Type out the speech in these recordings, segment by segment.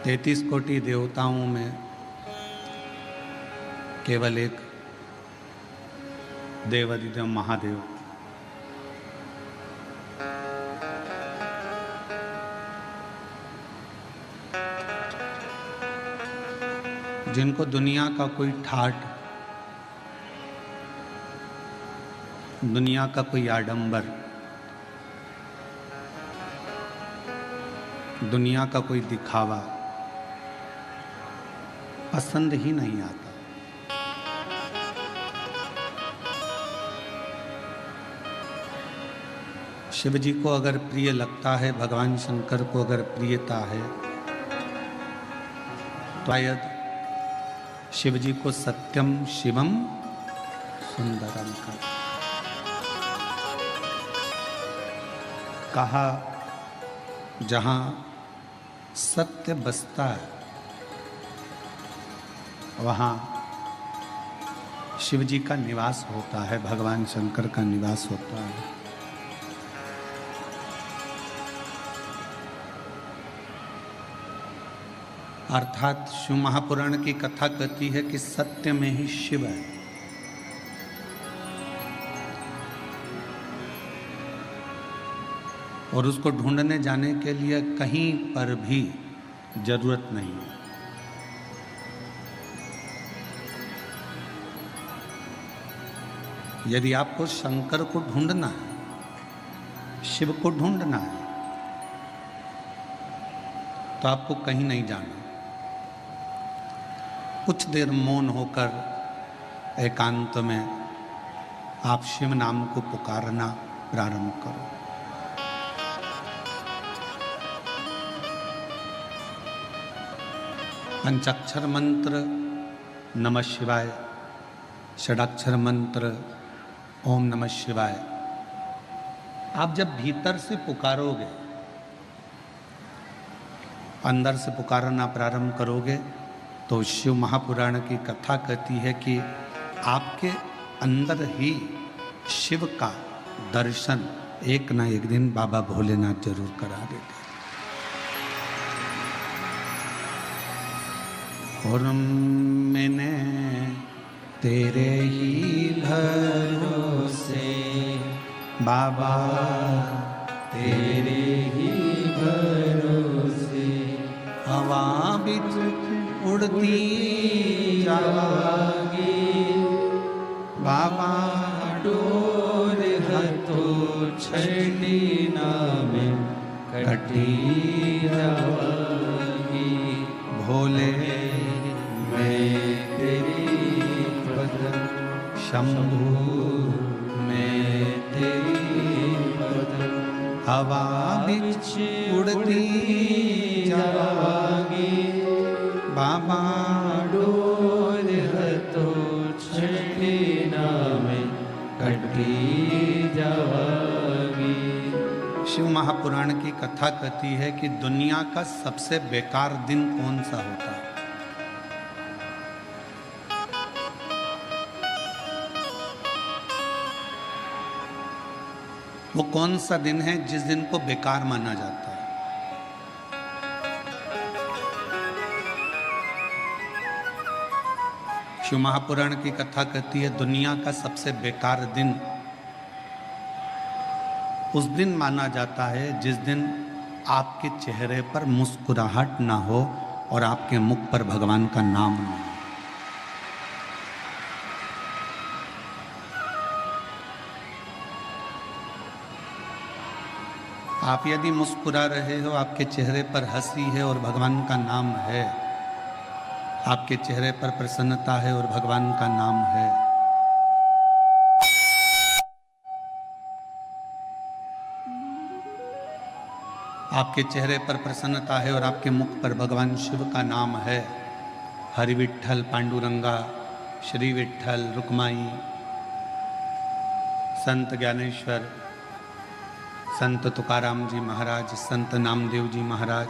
33 कोटि देवताओं में केवल एक देवाधिदेव महादेव, जिनको दुनिया का कोई ठाठ, दुनिया का कोई आडंबर, दुनिया का कोई दिखावा पसंद ही नहीं आता। शिव जी को अगर प्रिय लगता है, भगवान शंकर को अगर प्रियता है, तो शायद शिव जी को सत्यम शिवम सुंदरम कहा। जहां सत्य बसता है वहां शिव जी का निवास होता है, भगवान शंकर का निवास होता है। अर्थात शिव महापुराण की कथा कहती है कि सत्य में ही शिव है। और उसको ढूंढने जाने के लिए कहीं पर भी जरूरत नहीं है। यदि आपको शंकर को ढूंढना है, शिव को ढूंढना है, तो आपको कहीं नहीं जाना। कुछ देर मौन होकर एकांत में आप शिव नाम को पुकारना प्रारंभ करो। पंचाक्षर मंत्र नमः शिवाय, षडाक्षर मंत्र ओम नमः शिवाय आप जब भीतर से पुकारोगे, अंदर से पुकारना प्रारंभ करोगे, तो शिव महापुराण की कथा कहती है कि आपके अंदर ही शिव का दर्शन एक ना एक दिन बाबा भोलेनाथ जरूर करा देते। और मैंने तेरे ही भरोसे बाबा, तेरे ही भरोसे हवा बिच उड़ती जावागी बाबा, डोर हथो छड़ी नामे कटी जावागी। भोले मैं तेरी पद, शंभू मैं तेरी पद, हवा बिच उड़ती जावागी बाबा, डोर हथो छड़ी नामे कटी जावागी। शिव महापुराण की कथा कहती है कि दुनिया का सबसे बेकार दिन कौन सा होता है? वो कौन सा दिन है जिस दिन को बेकार माना जाता है? शिव महापुराण की कथा कहती है दुनिया का सबसे बेकार दिन उस दिन माना जाता है जिस दिन आपके चेहरे पर मुस्कुराहट ना हो और आपके मुख पर भगवान का नाम ना हो। आप यदि मुस्कुरा रहे हो, आपके चेहरे पर हंसी है और भगवान का नाम है, आपके चेहरे पर प्रसन्नता है और भगवान का नाम है, आपके चेहरे पर प्रसन्नता है और आपके मुख पर भगवान शिव का नाम है, हरि विठ्ठल, पांडुरंगा, श्री विठ्ठल, रुक्माई, संत ज्ञानेश्वर, संत तुकाराम जी महाराज, संत नामदेव जी महाराज,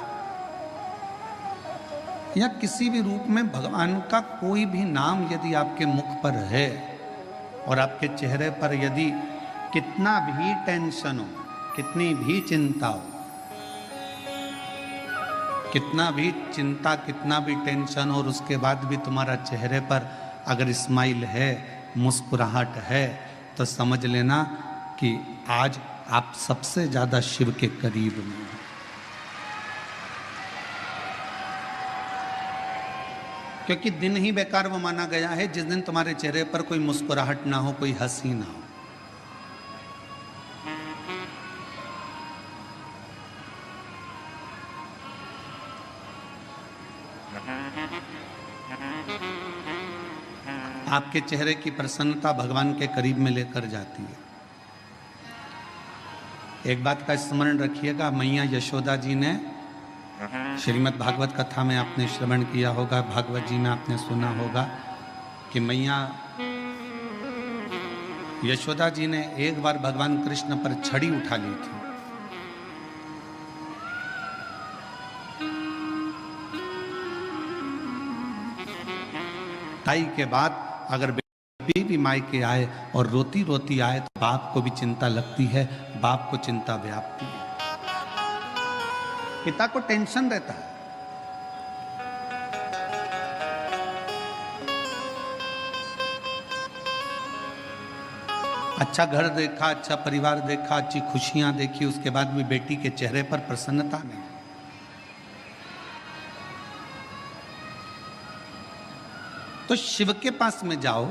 या किसी भी रूप में भगवान का कोई भी नाम यदि आपके मुख पर है और आपके चेहरे पर यदि कितना भी टेंशन हो, कितनी भी चिंता हो, कितना भी चिंता, कितना भी टेंशन और उसके बाद भी तुम्हारा चेहरे पर अगर स्माइल है, मुस्कुराहट है, तो समझ लेना कि आज आप सबसे ज्यादा शिव के करीब में हो। क्योंकि दिन ही बेकार वो माना गया है जिस दिन तुम्हारे चेहरे पर कोई मुस्कुराहट ना हो, कोई हंसी ना हो। आपके चेहरे की प्रसन्नता भगवान के करीब में लेकर जाती है। एक बात का स्मरण रखिएगा, मैया यशोदा जी ने श्रीमद् भागवत कथा में आपने श्रवण किया होगा, भागवत जी में आपने सुना होगा कि मैया यशोदा जी ने एक बार भगवान कृष्ण पर छड़ी उठा ली थी। ताई के बाद अगर बेबी मायके आए और रोती रोती आए तो बाप को भी चिंता लगती है, बाप को चिंता व्यापती है, पिता को टेंशन रहता है। अच्छा घर देखा, अच्छा परिवार देखा, अच्छी खुशियां देखी, उसके बाद भी बेटी के चेहरे पर प्रसन्नता नहीं। तो शिव के पास में जाओ,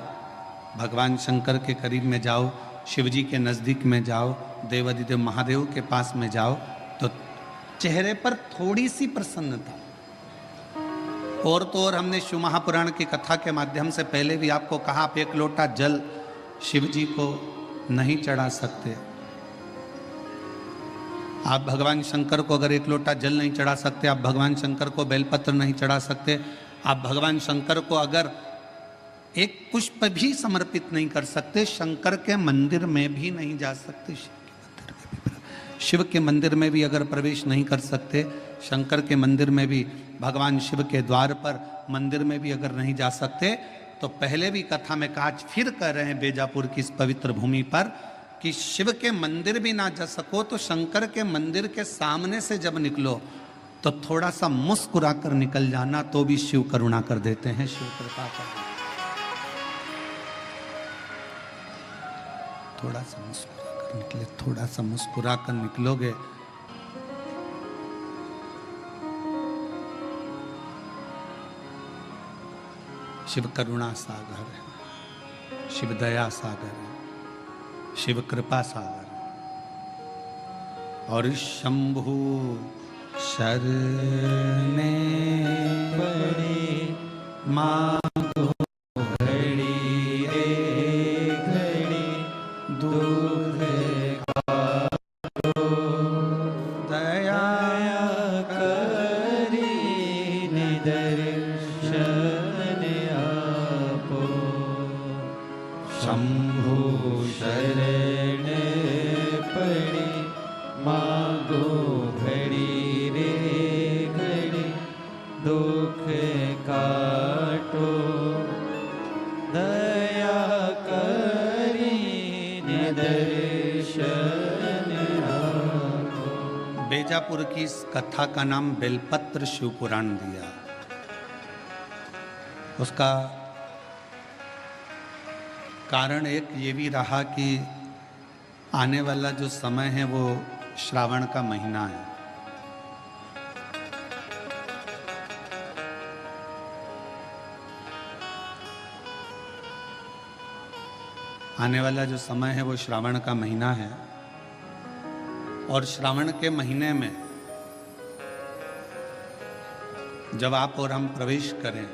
भगवान शंकर के करीब में जाओ, शिव जी के नजदीक में जाओ, देवादिदेव महादेव के पास में जाओ, तो चेहरे पर थोड़ी सी प्रसन्नता। और तो और हमने शिव महापुराण की कथा के माध्यम से पहले भी आपको कहा, आप एक लोटा जल शिव जी को नहीं चढ़ा सकते। आप भगवान शंकर को अगर एक लोटा जल नहीं चढ़ा सकते, आप भगवान शंकर को बेलपत्र नहीं चढ़ा सकते, आप भगवान शंकर को अगर एक पुष्प भी समर्पित नहीं कर सकते, शंकर के मंदिर में भी नहीं जा सकते, शिव के मंदिर में भी अगर प्रवेश नहीं कर सकते, शंकर के मंदिर में भी, भगवान शिव के द्वार पर मंदिर में भी अगर नहीं जा सकते, तो पहले भी कथा में कहा, फिर कह रहे हैं बेजापुर की इस पवित्र भूमि पर कि शिव के मंदिर भी ना जा सको तो शंकर के मंदिर के सामने से जब निकलो तो थोड़ा सा मुस्कुरा कर निकल जाना, तो भी शिव करुणा कर देते हैं, शिव कृपा कर। थोड़ा सा मुस्कुरा कर निकले, थोड़ा सा मुस्कुरा कर निकलोगे शिव करुणा सागर है, शिव दया सागर है, शिव कृपा सागर है। और शंभु शरणे पड़े मांगो घड़ी रे घड़ी, दुख काटो दया करी निदर्शन आपो। शंभु शरण पड़े मांगो घड़ी रे घड़ी, दुख काटो दया करी निदर्शन आपो। बेजापुर की इस कथा का नाम बेलपत्र शिव पुराण दिया। उसका कारण एक ये भी रहा कि आने वाला जो समय है वो श्रावण का महीना है। आने वाला जो समय है वो श्रावण का महीना है, और श्रावण के महीने में जब आप और हम प्रवेश करें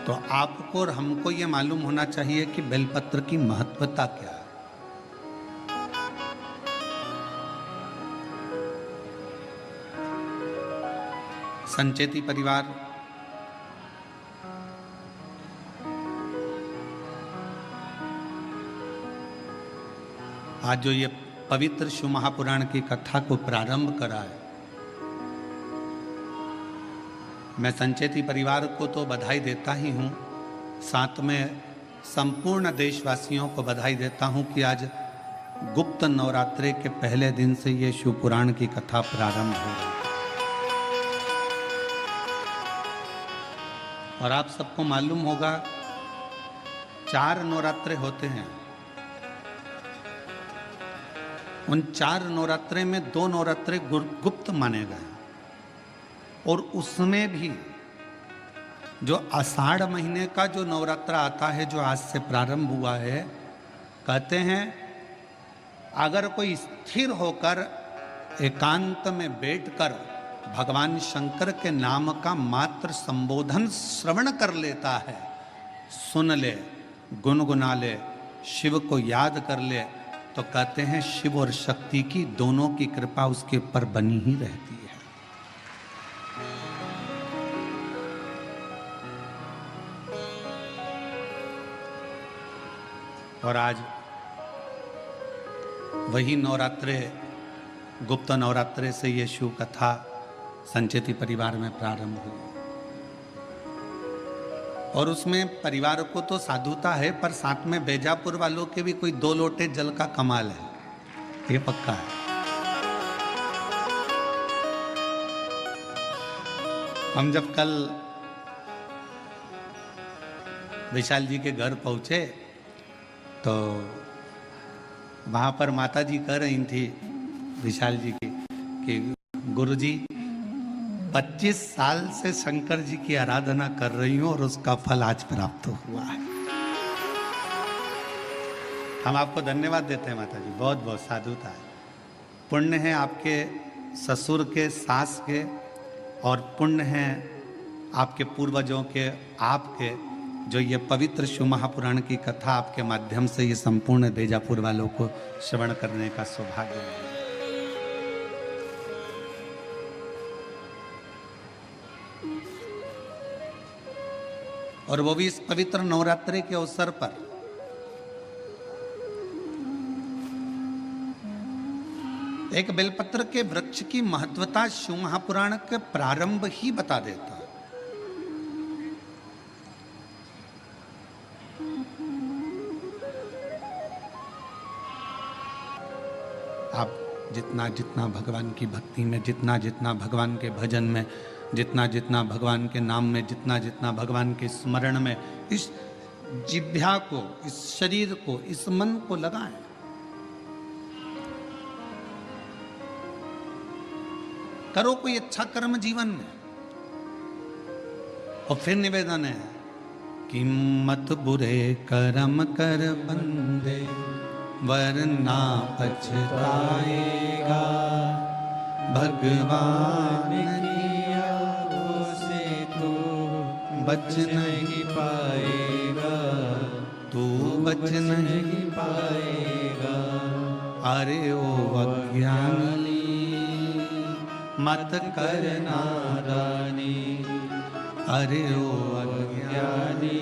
तो आपको और हमको ये मालूम होना चाहिए कि बेलपत्र की महत्वता क्या है। संचेती परिवार आज जो ये पवित्र शिव महापुराण की कथा को प्रारंभ करा है, मैं संचेती परिवार को तो बधाई देता ही हूँ, साथ में संपूर्ण देशवासियों को बधाई देता हूँ कि आज गुप्त नवरात्रे के पहले दिन से ये शिव पुराण की कथा प्रारंभ हो रही है। और आप सबको मालूम होगा 4 नवरात्रे होते हैं। उन 4 नवरात्रे में 2 नवरात्रे गुप्त माने गए और उसमें भी जो आषाढ़ महीने का जो नवरात्रा आता है, जो आज से प्रारंभ हुआ है, कहते हैं अगर कोई स्थिर होकर एकांत में बैठकर भगवान शंकर के नाम का मात्र संबोधन श्रवण कर लेता है, सुन ले, गुनगुना ले, शिव को याद कर ले, तो कहते हैं शिव और शक्ति की दोनों की कृपा उसके ऊपर बनी ही रहती है। और आज वही नवरात्रे, गुप्त नवरात्रे से ये शिव कथा संचेती परिवार में प्रारंभ हुई। और उसमें परिवार को तो साधुता है, पर साथ में बेजापुर वालों के भी कोई 2 लोटे जल का कमाल है, ये पक्का है। हम जब कल विशाल जी के घर पहुंचे तो वहां पर माता जी कह रही थी विशाल जी की कि गुरु जी 25 साल से शंकर जी की आराधना कर रही हूं और उसका फल आज प्राप्त हुआ है। हम आपको धन्यवाद देते हैं माता जी, बहुत बहुत साधुता है। पुण्य है आपके ससुर के, सास के, और पुण्य है आपके पूर्वजों के, आपके, जो ये पवित्र शिव महापुराण की कथा आपके माध्यम से ये संपूर्ण बेजापुर वालों को श्रवण करने का सौभाग्य है। और वो भी इस पवित्र नवरात्रि के अवसर पर एक बेलपत्र के वृक्ष की महत्वता शिव महापुराण के प्रारंभ ही बता देता है। आप जितना जितना भगवान की भक्ति में, जितना जितना भगवान के भजन में, जितना जितना भगवान के नाम में, जितना जितना भगवान के स्मरण में इस जिह्वा को, इस शरीर को, इस मन को लगाएं, करो कोई अच्छा कर्म जीवन में। और फिर निवेदन है कि मत बुरे कर्म कर बंदे वरना पछताएगा, भगवान की आगों से तू बच नहीं पाएगा, तू बच नहीं पाएगा। अरे ओ अज्ञानी मत कर नादानी, अरे ओ अज्ञानी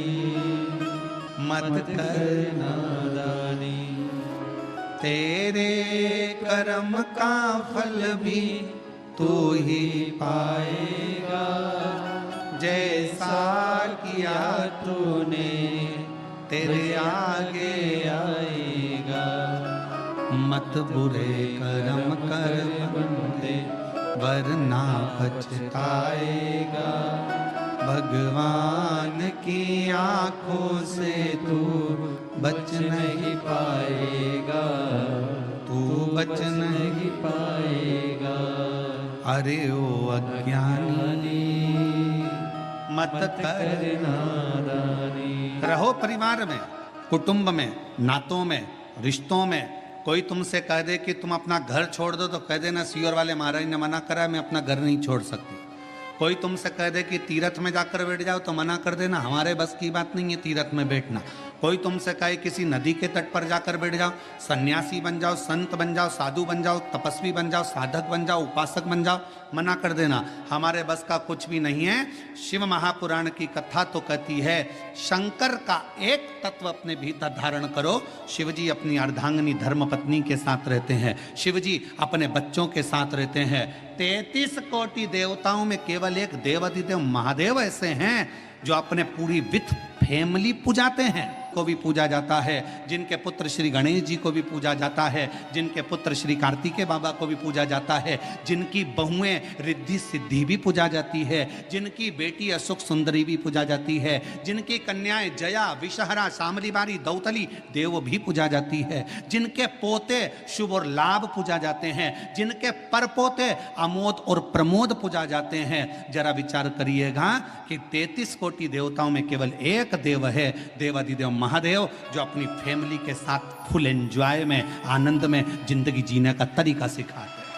मत कर नादानी। तेरे कर्म का फल भी तू ही पाएगा, जैसा किया तूने तेरे आगे आएगा। मत बुरे कर्म कर बंदे वरना पछताएगा, भगवान की आंखों से तू बच नहीं पाएगा, तू बच नहीं पाएगा। अरे ओ अज्ञानी मत कर नादानी। रहो परिवार में, कुटुंब में, नातों में, रिश्तों में। कोई तुमसे कह दे कि तुम अपना घर छोड़ दो तो कह देना सीवर वाले महाराज ने मना करा, मैं अपना घर नहीं छोड़ सकती। कोई तुमसे कह दे कि तीर्थ में जाकर बैठ जाओ तो मना कर देना, हमारे बस की बात नहीं है तीर्थ में बैठना। कोई तुमसे कहे किसी नदी के तट पर जाकर बैठ जाओ, सन्यासी बन जाओ, संत बन जाओ, साधु बन जाओ, तपस्वी बन जाओ, साधक बन जाओ, उपासक बन जाओ, मना कर देना, हमारे बस का कुछ भी नहीं है। शिव महापुराण की कथा तो कहती है शंकर का एक तत्व अपने भीतर धारण करो। शिव जी अपनी अर्धांगिनी धर्मपत्नी के साथ रहते हैं, शिव जी अपने बच्चों के साथ रहते हैं। 33 कोटि देवताओं में केवल एक देवाधिदेव महादेव ऐसे हैं जो अपने पूरी विथ फैमिली पुजाते हैं। को भी पूजा जाता है, जिनके पुत्र श्री गणेश जी को भी पूजा जाता है, जिनके पुत्र श्री कार्तिकेय बाबा को भी पूजा जाता है, जिनकी बहुएं रिद्धि सिद्धि भी पूजा जाती है, जिनकी बेटी असुख सुंदरी भी पूजा जाती है, जिनकी कन्याएं जया विषहरा शामली बारी दौतली देव भी पूजा जाती है, जिनके पोते शुभ और लाभ पूजा जाते हैं, जिनके परपोते अमोद और प्रमोद पूजा जाते हैं। जरा विचार करिएगा कि 33 कोटि देवताओं में केवल एक देव है, देवाधिदेव महादेव, जो अपनी फैमिली के साथ फुल एंजॉय में, आनंद में जिंदगी जीने का तरीका सिखाते हैं।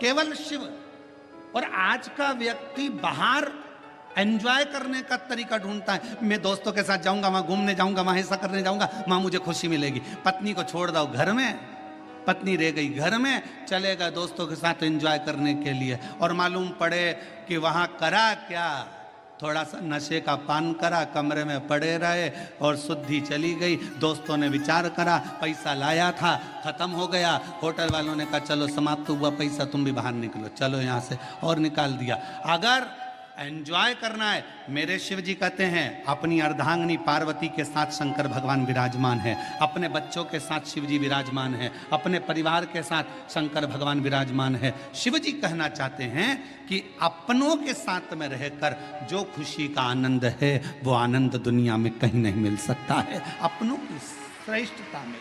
केवल शिव। और आज का व्यक्ति बाहर एंजॉय करने का तरीका ढूंढता है। मैं दोस्तों के साथ जाऊंगा, वहां घूमने जाऊंगा, वहां ऐसा करने जाऊंगा, वहां मुझे खुशी मिलेगी। पत्नी को छोड़ दो घर में, पत्नी रह गई घर में, चलेगा दोस्तों के साथ एंजॉय करने के लिए, और मालूम पड़े कि वहां करा क्या, थोड़ा सा नशे का पान करा, कमरे में पड़े रहे और शुद्धि चली गई। दोस्तों ने विचार करा, पैसा लाया था खत्म हो गया, होटल वालों ने कहा चलो समाप्त हुआ पैसा, तुम भी बाहर निकलो, चलो यहाँ से, और निकाल दिया। अगर एंजॉय करना है, मेरे शिव जी कहते हैं अपनी अर्धांगिनी पार्वती के साथ शंकर भगवान विराजमान है, अपने बच्चों के साथ शिव जी विराजमान है, अपने परिवार के साथ शंकर भगवान विराजमान है। शिव जी कहना चाहते हैं कि अपनों के साथ में रहकर जो खुशी का आनंद है वो आनंद दुनिया में कहीं नहीं मिल सकता है, अपनों की श्रेष्ठता में।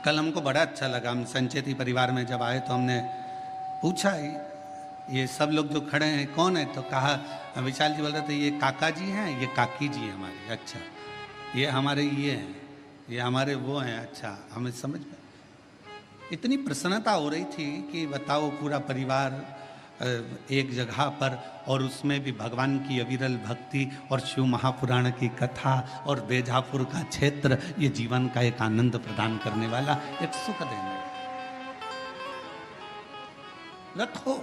कल हमको बड़ा अच्छा लगा, हम संचेती परिवार में जब आए तो हमने पूछा ये सब लोग जो खड़े हैं कौन है, तो कहा विशाल जी बोल रहे थे ये काका जी हैं, ये काकी जी हैं हमारे। अच्छा, ये हमारे ये हैं, ये हमारे वो हैं। अच्छा, हमें समझ में इतनी प्रसन्नता हो रही थी कि बताओ, पूरा परिवार एक जगह पर, और उसमें भी भगवान की अविरल भक्ति और शिव महापुराण की कथा और बेजापुर का क्षेत्र, ये जीवन का एक आनंद प्रदान करने वाला, एक सुख देने। रखो